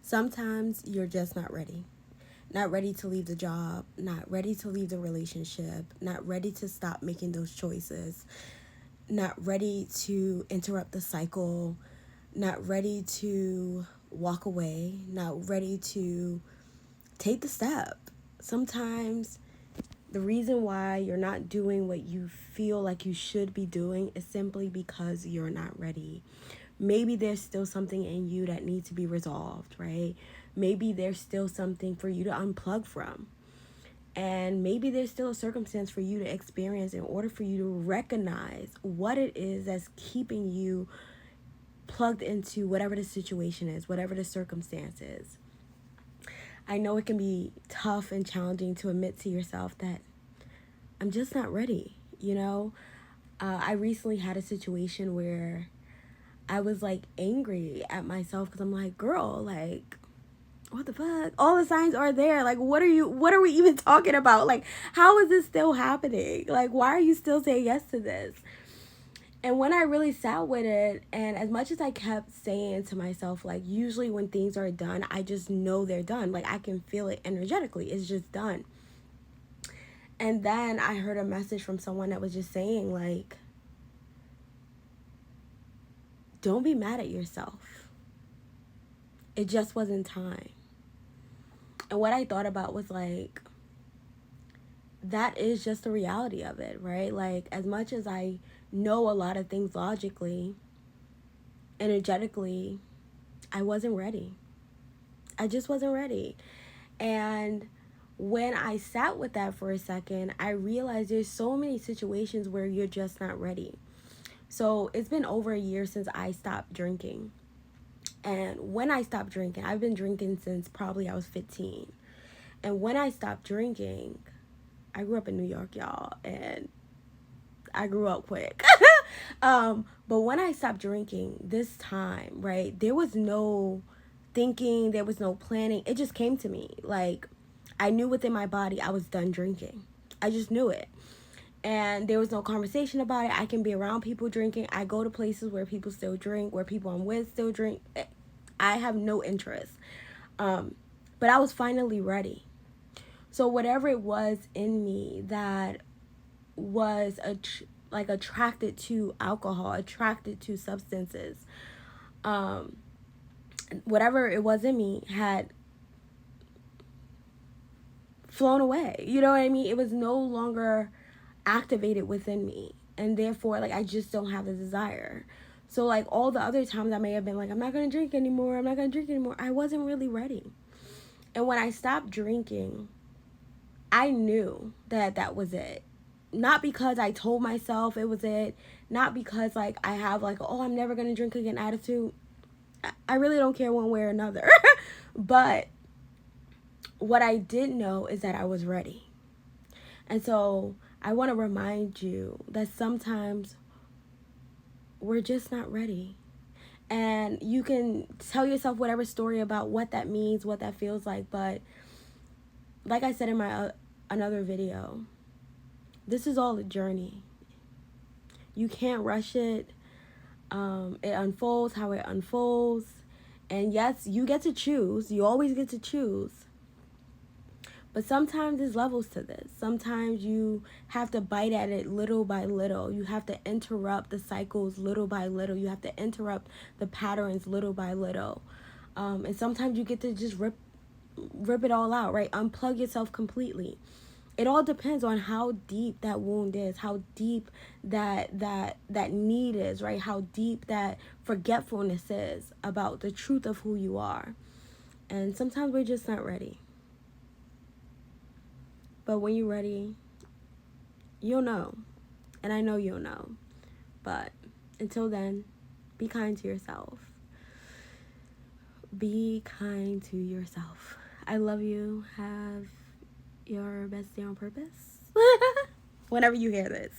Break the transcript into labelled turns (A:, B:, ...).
A: Sometimes you're just not ready. Not ready to leave the job, not ready to leave the relationship, not ready to stop making those choices, not ready to interrupt the cycle, not ready to walk away, not ready to take the step. Sometimes the reason why you're not doing what you feel like you should be doing is simply because you're not ready. Maybe there's still something in you that needs to be resolved, right? Maybe there's still something for you to unplug from. And maybe there's still a circumstance for you to experience in order for you to recognize what it is that's keeping you plugged into whatever the situation is, whatever the circumstance is. I know it can be tough and challenging to admit to yourself that I'm just not ready, you know? I recently had a situation where I was like angry at myself because I'm like, girl, like, what the fuck? All the signs are there. Like, what are we even talking about? Like, how is this still happening? Like, why are you still saying yes to this? And when I really sat with it, and as much as I kept saying to myself, like, usually when things are done, I just know they're done. Like, I can feel it energetically. It's just done. And then I heard a message from someone that was just saying, like, don't be mad at yourself. It just wasn't time. And what I thought about was, like, that is just the reality of it, right? Like, as much as I know a lot of things logically, energetically, I wasn't ready. I just wasn't ready. And when I sat with that for a second, I realized there's so many situations where you're just not ready. So it's been over a year since I stopped drinking. And when I stopped drinking, I've been drinking since probably I was 15. And when I stopped drinking, I grew up in New York, y'all, and I grew up quick. But when I stopped drinking this time, right, there was no thinking, there was no planning. It just came to me. Like, I knew within my body I was done drinking. I just knew it. And there was no conversation about it. I can be around people drinking. I go to places where people still drink, where people I'm with still drink. I have no interest. But I was finally ready. So whatever it was in me that was attracted to alcohol, attracted to substances, whatever it was in me had flown away. You know what I mean? It was no longer activated within me, and therefore, like, I just don't have the desire. So, like, all the other times I may have been like, I'm not gonna drink anymore, I wasn't really ready. And when I stopped drinking, I knew that that was it. Not because I told myself it was it, not because, like, I have, like, oh, I'm never gonna drink again attitude. I really don't care one way or another. But what I did know is that I was ready. And so I want to remind you that sometimes we're just not ready. And you can tell yourself whatever story about what that means, what that feels like. But like I said in my another video, this is all a journey. You can't rush it. It unfolds how it unfolds. And yes, you get to choose. You always get to choose. But sometimes there's levels to this. Sometimes you have to bite at it little by little. You have to interrupt the cycles little by little. You have to interrupt the patterns little by little. And sometimes you get to just rip it all out, right? Unplug yourself completely. It all depends on how deep that wound is, how deep that need is, right? How deep that forgetfulness is about the truth of who you are. And sometimes we're just not ready. But when you're ready, you'll know. And I know you'll know. But until then, be kind to yourself. Be kind to yourself. I love you. Have your best day on purpose. Whenever you hear this.